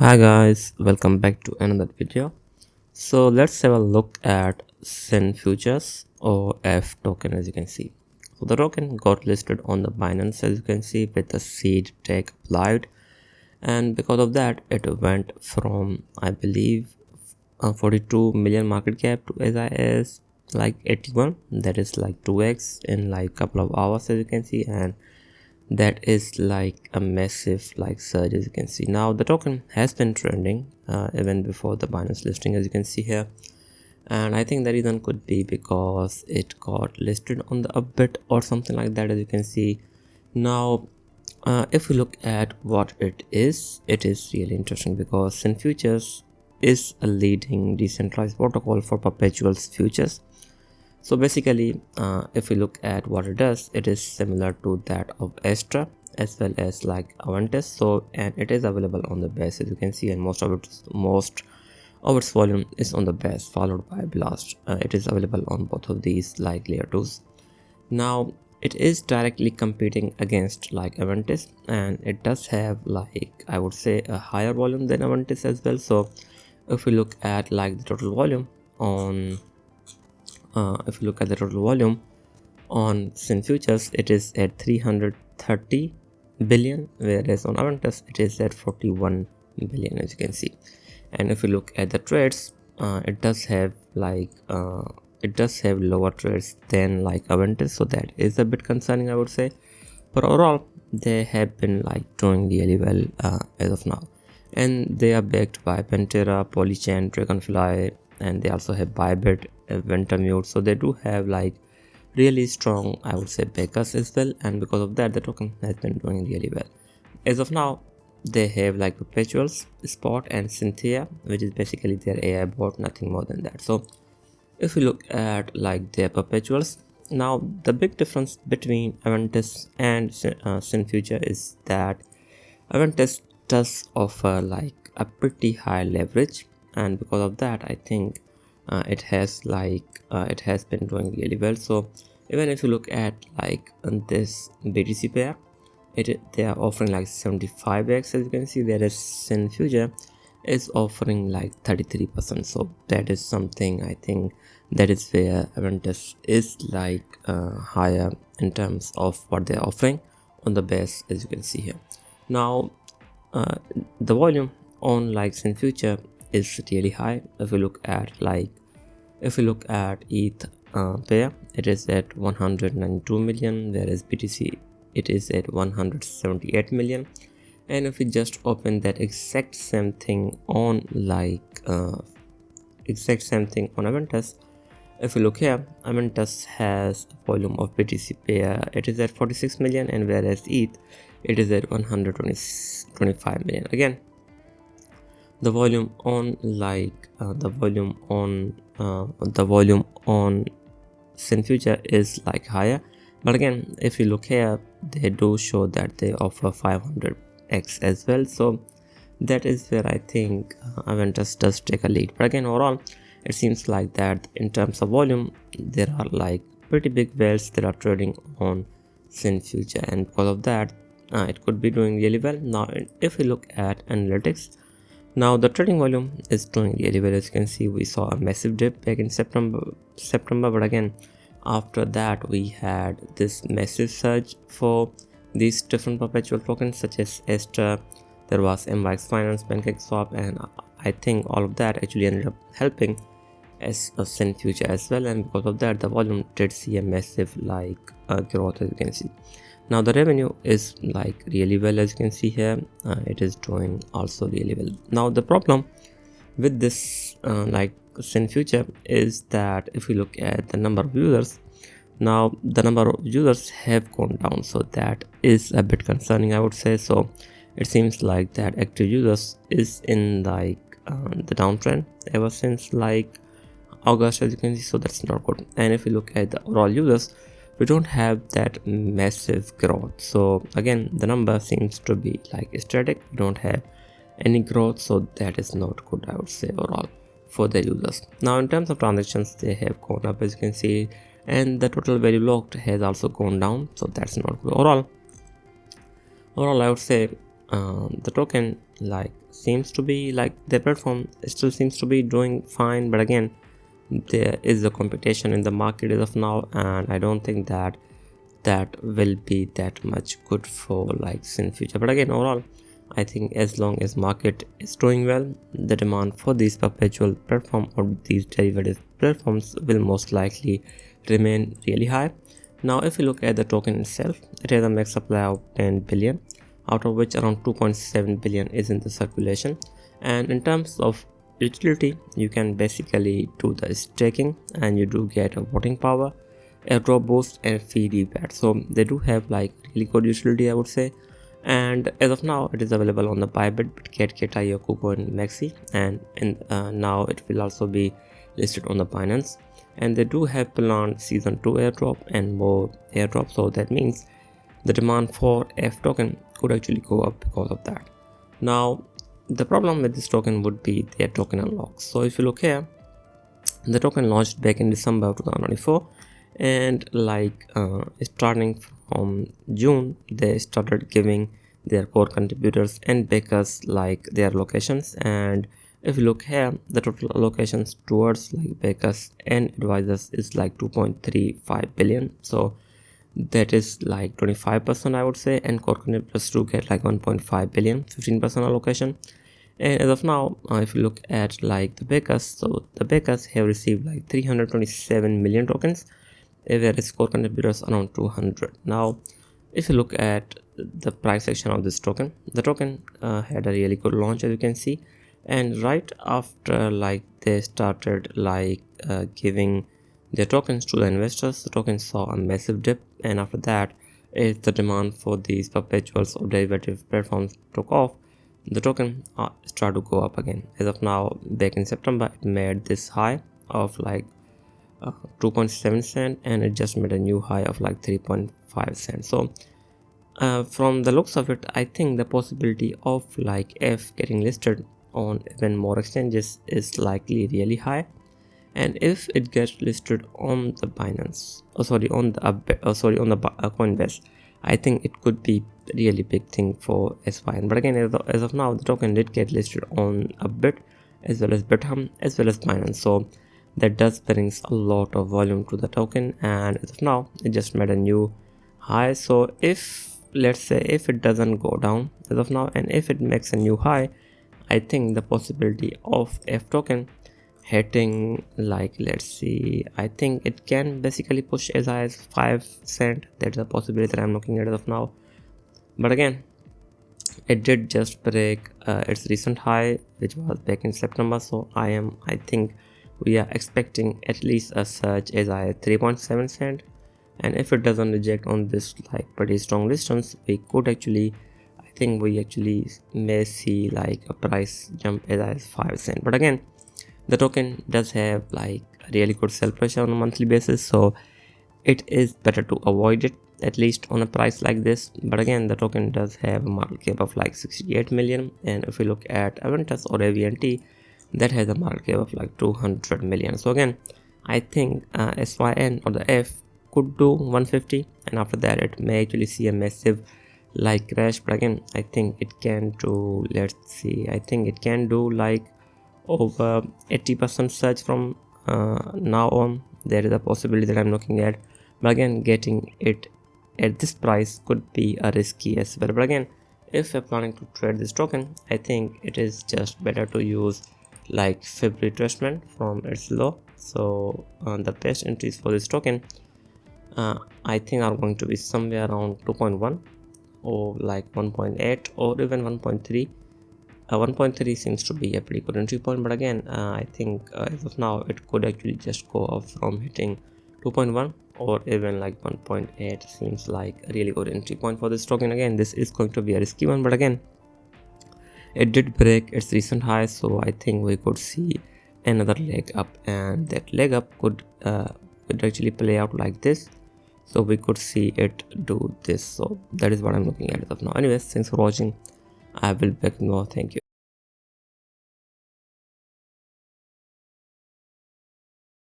Hi guys, welcome back to another video. So let's have a look at SynFutures or F token. As you can see, so the token got listed on the Binance, as you can see, with the seed tag applied, and because of that it went from, I believe, 42 million market cap to as high as like 81. That is like 2x in like couple of hours, as you can see, and that is like a massive like surge. As you can see, now the token has been trending even before the Binance listing, as you can see here, and I think the reason could be because it got listed on the upbit or something like that, as you can see. Now if we look at what it is really interesting because SynFutures is a leading decentralized protocol for perpetual futures. So basically, if we look at what it does, it is similar to that of Astra as well as like AVNT. So, and it is available on the base, as you can see, and most of its volume is on the base, followed by Blast. It is available on both of these like layer 2s. Now it is directly competing against like AVNT, and it does have like, I would say, a higher volume than AVNT as well. So if we look at like the total volume on on SynFutures, it is at 330 billion, whereas on Aventus it is at 41 billion, as you can see. And if you look at the trades, it does have lower trades than like Aventus, so that is a bit concerning, I would say. But overall, they have been like doing really well as of now, and they are backed by Pantera, Polychain, Dragonfly, and they also have Bybit, Ventamute. So they do have like really strong, I would say, backers as well, and because of that the token has been doing really well. As of now, they have like perpetuals, Spot, and Cynthia, which is basically their AI bot, nothing more than that. So if we look at like their perpetuals, now the big difference between Aventus and SynFuture is that Aventus does offer like a pretty high leverage, and because of that I think it has been doing really well. So even if you look at like this BTC pair, they are offering like 75x, as you can see, whereas SynFuture is offering like 33%. So that is something, I think, that is where Aventus is like higher in terms of what they're offering on the base, as you can see here. Now the volume on like SynFuture is really high. If we look at ETH pair, it is at 192 million, whereas BTC it is at 178 million. And if we just open that exact same thing on Aventus, if you look here, Aventus has a volume of BTC pair, it is at 46 million, and whereas ETH it is at 125 million. Again, the volume on SynFuture is like higher, but again, if you look here, they do show that they offer 500x as well. So that is where I think Aventus does take a lead. But again, overall, it seems like that in terms of volume, there are like pretty big whales that are trading on SynFuture, and because of that, it could be doing really well. Now if we look at analytics, now the trading volume is doing really well. As you can see, we saw a massive dip back in September, but again, after that we had this massive surge for these different perpetual tokens such as Astra. There was MYX Finance, PancakeSwap, and I think all of that actually ended up helping as a SynFuture as well, and because of that the volume did see a massive like growth, as you can see. Now the revenue is like really well, as you can see here, it is doing also really well. Now the problem with this like SynFuture is that if we look at the number of users, now the number of users have gone down, so that is a bit concerning, I would say. So it seems like that active users is in like the downtrend ever since like August, as you can see, so that's not good. And if we look at the overall users, we don't have that massive growth. So again, the number seems to be like static, we don't have any growth, so that is not good, I would say, overall for the users. Now in terms of transactions, they have gone up, as you can see, and the total value locked has also gone down, so that's not good. Overall I would say the token like seems to be like their platform still seems to be doing fine, but again there is a competition in the market as of now, and I don't think that will be that much good for like SynFuture. But again, overall I think as long as market is doing well, the demand for these perpetual platform or these derivative platforms will most likely remain really high. Now if you look at the token itself, it has a max supply of 10 billion, out of which around 2.7 billion is in the circulation. And in terms of utility, you can basically do the staking and you do get a voting power, airdrop boost, and fee rebate. So they do have like really good utility, I would say. And as of now, it is available on the Bybit, Bitget, Ketio, KuCoin, Maxi, and now it will also be listed on the Binance. And they do have planned season 2 airdrop and more airdrop, so that means the demand for F token could actually go up because of that. Now the problem with this token would be their token unlocks. So if you look here, the token launched back in December of 2024, and like starting from June they started giving their core contributors and backers like their allocations. And if you look here, the total allocations towards like backers and advisors is like 2.35 billion, so that is like 25%, I would say, and core contributors do get like 1.5 billion, 15% allocation. And as of now, if you look at like the backers, so the backers have received like 327 million tokens, whereas core contributors around 200. Now if you look at the price action of this token, the token had a really good launch, as you can see, and right after like they started like giving their tokens to the investors, the token saw a massive dip, and after that, as the demand for these perpetuals or derivative platforms took off, the token started to go up again. As of now, back in September, it made this high of like 2.7 cent, and it just made a new high of like 3.5 cents. So from the looks of it, I think the possibility of like F getting listed on even more exchanges is likely really high. And if it gets listed on the Binance, on the Coinbase, I think it could be really big thing for SYN. But again, as of now, the token did get listed on a bit as well as Bithumb as well as Binance, so that does brings a lot of volume to the token. And as of now, it just made a new high. So if let's say if it doesn't go down as of now, and if it makes a new high, I think the possibility of F token hitting like, let's see, I think it can basically push as high as 5 cent. That's a possibility that I'm looking at as of now. But again, it did just break its recent high, which was back in September, so I think we are expecting at least a surge as high as 3.7 cent. And if it doesn't reject on this like pretty strong distance, we could actually, I think we actually may see like a price jump as high as 5 cent. But again, the token does have like a really good sell pressure on a monthly basis, so it is better to avoid it, at least on a price like this. But again, the token does have a market cap of like 68 million, and if you look at AVNT or AVNT, that has a market cap of like 200 million. So again, I think SYN or the F could do 150, and after that it may actually see a massive like crash. But again, I think it can do, let's see, I think it can do like over 80% surge from now on. There is a possibility that I'm looking at, but again, getting it at this price could be a risky as well. But again, if you're planning to trade this token, I think it is just better to use like fib retracement from its low. So the best entries for this token I think are going to be somewhere around 2.1 or like 1.8 or even 1.3. 1.3 seems to be a pretty good entry point, but again, I think as of now it could actually just go up from hitting 2.1 or even like 1.8 seems like a really good entry point for this token. Again, this is going to be a risky one, but again, it did break its recent high, so I think we could see another leg up, and that leg up could actually play out like this. So we could see it do this. So that is what I'm looking at as of now. Anyways, thanks for watching. I will be back more. Thank you.